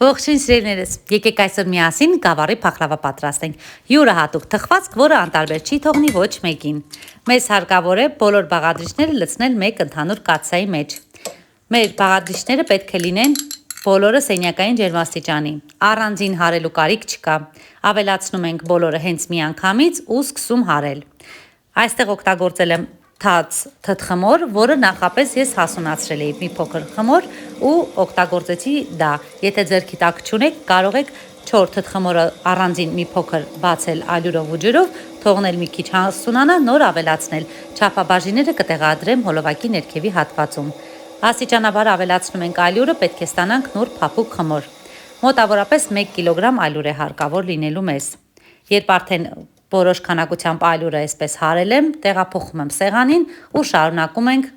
Ողջույն սիրելիներս, եկեք այսօր միասին գավառի փախլավա պատրաստենք։ Յուրահատուկ թխվածք, որը անտարբեր չի թողնի ոչ մեկին։ Մեզ հարկավոր է բոլոր բաղադրիչները լցնել մեկ ընդհանուր կաթսայի մեջ։ Մեր բաղադրիչները պետք է լինեն բոլորը սենյակային ջերմաստիճանի։ Առանձին հարելու կարիք չկա։ Ավելացնում ենք բոլորը հենց միանգամից ու սկսում հարել։ Այստեղ օգտագործել եմ թաց թթխմոր, որը նախապես ես հասունացրել էի մի փոքր խմոր ու օգտագործեցի դա։ Եթե ձեռքի տակ չունեք, կարող եք չոր թթխմորը առանձին մի փոքր բացել ալյուրով ու ջրով, թողնել մի քիչ հասունանա, նոր ավելացնել։ Չափաբաժինները կտեղադրեմ հոլովակի ներքևի հատվածում։ Աստիճանաբար ավելացնում ենք ալյուրը, պետք է ստանանք նուրբ փափուկ խմոր։ Մոտավորապես 1 կիլոգրամ ալյուր է հարկավոր լինելու մեզ։ Երբ արդեն որոշ քանակությամբ ալյուրը այսպես հարել եմ, տեղափոխում եմ սեղանին ու շարունակում ենք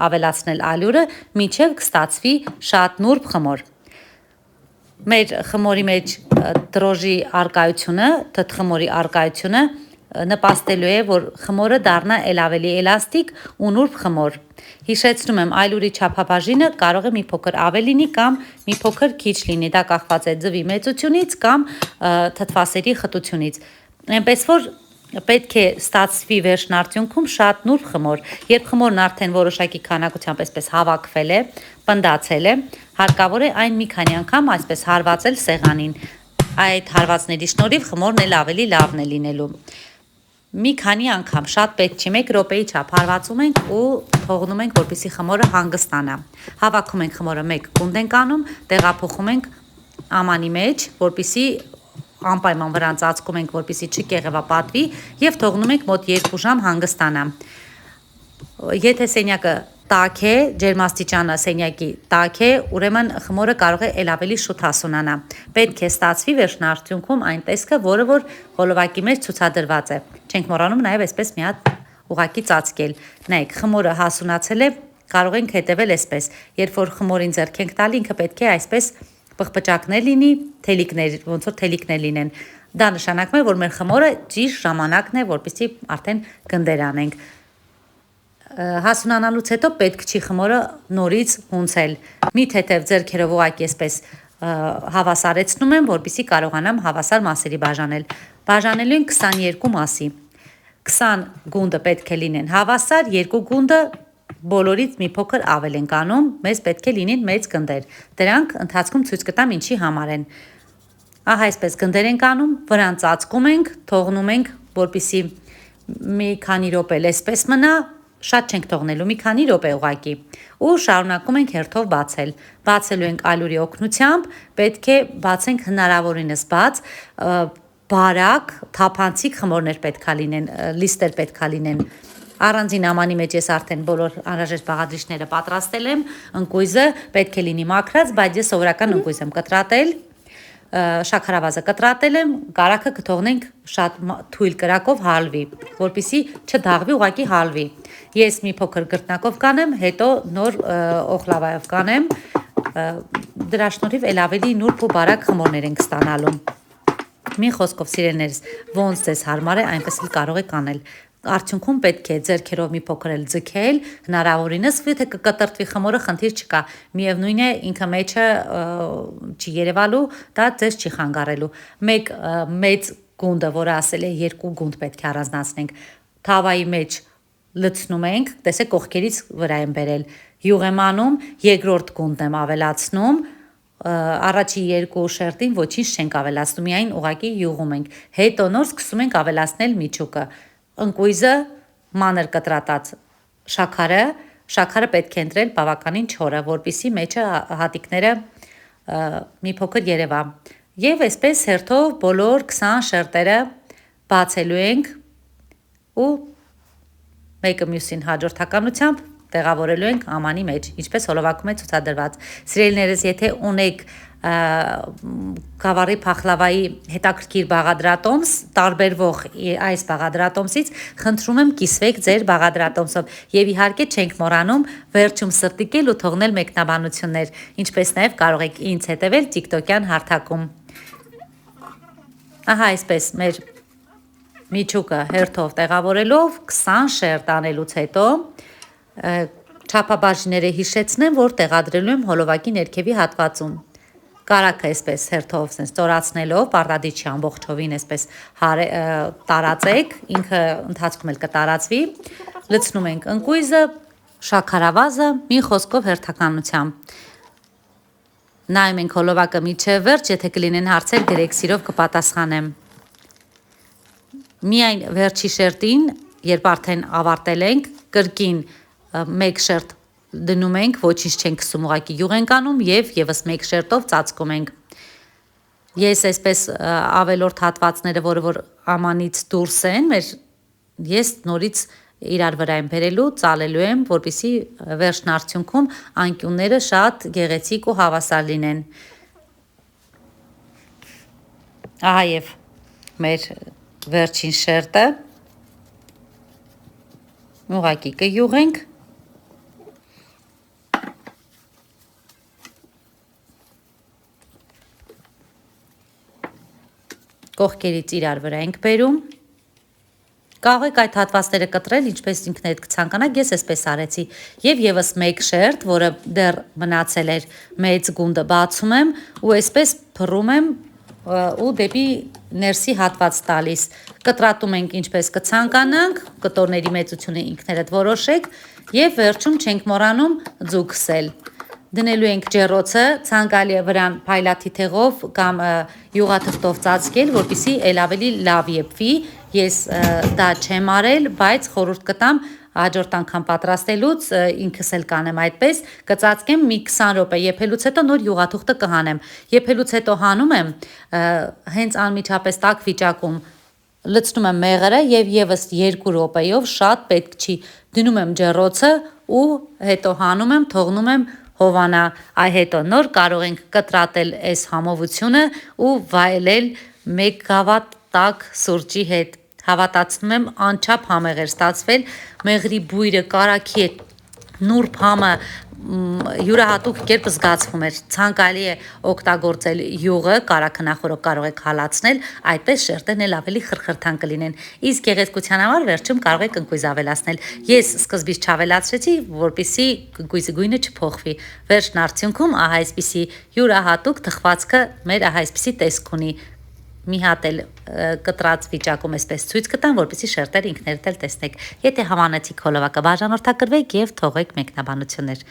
ավելացնել ալյուրը, մինչև կստացվի շատ նուրբ խմոր։ Մեր խմորի մեջ դրոժի արկայությունը, թթխմորի արկայությունը նպաստելու է, որ խմորը դառնա ել ավելի էլաստիկ ու նուրբ խմոր։ Հիշեցնում եմ, ալյուրի չափաբաժինը կարող է մի փոքր ավելի լինի կամ մի փոքր քիչ լինի, դա կախված է ձվի մեծությունից կամ թթվասերի խտությունից։ Այնպես որ պետք է ստացվի վերջնարդյունքում շատ նուրբ խմոր։ Երբ խմորն արդեն որոշակի քանակությամբ այսպես հավաքվել է, պնդացել է, հարկավոր է այն մի քանի անգամ այսպես հարվածել սեղանին։ Այդ հարվածների շնորհիվ խմորն էլ ավելի լավն է լինելու։ Մի քանի անգամ, շատ պետք չի, 1 րոպեի չափ հարվածում ենք ու թողնում ենք, որպեսզի խմորը հանգստանա։ Հավաքում ենք խմորը մեկ գունդ ենք անում, տեղափոխում ենք ամանի մեջ, որպեսզի անպայման վրան ծածկում ենք, որպեսզի չկեղևապատվի եւ թողնում ենք մոտ 2 ժամ հանգստանա։ Եթե սենյակը տաք է, ջերմաստիճանը սենյակի տաք է, ուրեմն խմորը կարող է ել ավելի շուտ հասունանա։ Պետք է ստացվի վերջնարդյունքում այն տեսքը, որը որ հոլովակի մեջ ցուցադրված է։ Չենք մոռանում նաեւ այսպես մի հատ ուղակի ծածկել։ Նայեք, խմորը հասունացել է, կարող ենք հետևել այսպես։ Երբ որ խմորին ձեռք ենք տալի, ինքը պետք է այսպես պղպճակներ լինի, թելիկներ, ոնց որ թելիկներ լինեն։ Դա նշանակում է, որ մեր խմորը ճիշտ ժամանակն է, որպեսզի արդեն գնդեր անենք։ Հասունանալուց հետո պետք չի խմորը նորից հունցել։ Մի թեթև ձեռքերով ուղակի այսպես հավասարեցնում եմ, որպեսզի կարողանամ հավասար մասերի բաժանել։ Բաժանելու ենք 22 մասի։ 20 գունդը պետք է լինեն հավասար, 2 գունդը բոլորից մի փոքր ավել ենք անում, մեզ պետք է լինեն մեծ գնդեր։ Դրանք ընթացքում ցույց կտամ ինչի համար են։ Ահա այսպես գնդեր ենք անում, վրան ծածկում ենք, թողնում ենք, որպեսզի մի քանի րոպե այսպես մնա, շատ չենք թողնելու, մի քանի րոպե ուղակի, ու շարունակում ենք հերթով բացել։ Բացելու ենք ալյուրի օգնությամբ, պետք է բացենք հնարավորինս բաց, բարակ, թափանցիկ խմորներ պետք է լինեն, լիստեր պետք է լինեն։ Առանձին ամանի մեջ ես արդեն բոլոր անհրաժեշտ բաղադրիչները պատրաստել եմ, ընկույզը պետք է լինի մաքրած, բայց ես սովորական ընկույզ եմ կտրատել, շաքարավազը կտրատել եմ, կարագը կթողնենք շատ թույլ կրակով հալվի, որպեսզի չդաղվի, ուղղակի հալվի։ Ես մի փոքր գրտնակով կանեմ, հետո նոր օխլավայով կանեմ, դրա շնորհիվ ել ավելի նուրբ ու բարակ խմորներ ենք ստանալու։ Մի խոսքով սիրելիներս, ոնց ձեզ հարմար է, այնպես էլ կարող եք անել։ Արդյունքում պետք է ձեռքերով մի փոքր էլ ձգել, հնարավորինս, եթե կկտրտվի խմորը, խնդիր չկա։ Միևնույն է, ինքը մեջը չի երևալու, դա ձեզ չի խանգարելու։ Մեկ մեծ գունդը, որը ասել է 2 գունդ պետք է առանձնացնենք, թավայի մեջ լցնում ենք, տեսեք կողքերից վրա եմ բերել, յուղ եմ անում, 2-րդ գունդն եմ ավելացնում, առաջի 2 շերտին ոչինչ չենք ավելացնում, միայն ուղակի յուղում ենք։ Հետո նոր սկսում ենք ավելացնել միջուկը։ Ընկույզը, մանր կտրատած շաքարը պետք է ընտրել բավականին չորը, որպեսզի մեջը հատիկները մի փոքր երևա։ Եվ այսպես հերթով բոլոր 20 շերտերը բացելու ենք ու մեկը մյուսին հաջորդականությամբ տեղավորելու ենք ամանի մեջ, ինչպես հոլովակում է ցուցադրված։ Սիրելիներս, եթե ունեք գավառի փախլավայի հետաքրքիր բաղադրատոմս, տարբերվող այս բաղադրատոմսից, խնդրում եմ կիսվեք ձեր բաղադրատոմսով եւ իհարկե չենք մոռանում վերջում սրտիկել ու թողնել մեկնաբանություններ, ինչպես նաեւ կարող եք ինձ հետևել TikTok-յան հարթակում։ Ահա այսպես մեր միջուկը հերթով տեղավորելով 20 շերտ անելուց հետո չափաբաժինները հիշեցնեմ, որ տեղադրելու եմ հոլովակի ներքևի հատվածում։ Կարակը այսպես հերթով sense ստորացնելով պարտադիչի ամբողջովին այսպես տարածեք, ինքը ընթացքում էլ կտարածվի, լցնում ենք ընկույզը, շաքարավազը մի խոսքով հերթականությամբ։ Նայում ենք հոլովակը միջև վերջ, եթե կլինեն հարցեր գրեք, սիրով կպատասխանեմ։ Միայն վերջի շերտին, երբ արդեն ավարտել ենք, կրկին մեկ շերտ դնում ենք, ոչինչ չենք քսում, ուղղակի յուղ ենք անում եւ եւս մեկ շերտով ծածկում ենք։ Ես այսպես ավելորդ հատվածները, որ ամանից դուրս են, ես նորից իրար վրա եմ բերելու, ծալելու եմ, որպեսզի վերջն արդյունքում անկյունները շատ գեղեցիկ ու հավասար լինեն։ Ահա եւ մեր վերջին շերտը ուղղակի կյուղենք։ Կողքերից իրար վրա ենք բերում։ Կարող եք այդ հատվածները կտրել, ինչպես ինքներդ կցանկանաք, ես այսպես արեցի։ Եվ եւս մեկ շերտ, որը դեռ մնացել էր մեծ գունդը բացում եմ ու այսպես փռում եմ ու դեպի ներսի հատված տալիս։ Կտրատում ենք ինչպես կցանկանանք, կտորների մեծությունը ինքներդ որոշեք եւ վերջում չենք մոռանում ձուկ քսել։ Դնելու ենք ջեռոցը, ցանկալի է վրան փայլաթիթեղով կամ յուղաթղթով ծածկել, որպեսզի ել ավելի լավ եփվի։ Ես դա չեմ արել, բայց խորհուրդ կտամ հաջորդ անգամ պատրաստելուց ինքս էլ կանեմ այդպես, կծածկեմ մի 20 րոպե եփելուց հետո նոր յուղաթուղթը կհանեմ։ Եփելուց հետո հանում եմ հենց անմիջապես տաք վիճակում լցնում եմ մեղրը եւ եւս 2 րոպեով շատ պետք չի դնում եմ ջեռոցը ու հետո հանում եմ, թողնում եմ հովանա, այ հետո նոր կարող ենք կտրատել այս համովությունը ու վայելել 1 գավաթ տաք սուրճի հետ։ Հավատացնում եմ անչափ համեղ էր ստացվել, մեղրի բույրը, կարագի է, նուրբ համը յուրահատուկ կերպ զգացվում էր։ Ցանկալի է օգտագործել յուղը, կարագը նախորդ կարող եք հալացնել, այդպես շերտերն էլ ավելի խրխրթան կլինեն։ Իսկ գեղեցկության համար վերջում կարող եք ընկույզ ավելացնել։ Ես սկզբից չավելացրեցի, որպեսզի ընկույզի գույնը չփոխվի։ Վերջն արդյունքում ահա այսպիսի յուրահատուկ թխվածքը մեր ահա այսպիսի տեսք ունի։ Մի հատ էլ կտրած վիճակում այսպես ցույց կտամ, որպեսզի շերտերը ինքներդ էլ տեսնեք։ Եթե հավանեցիք հոլովակը բաժանորդագրվեք եւ թողեք մեկնաբանություններ։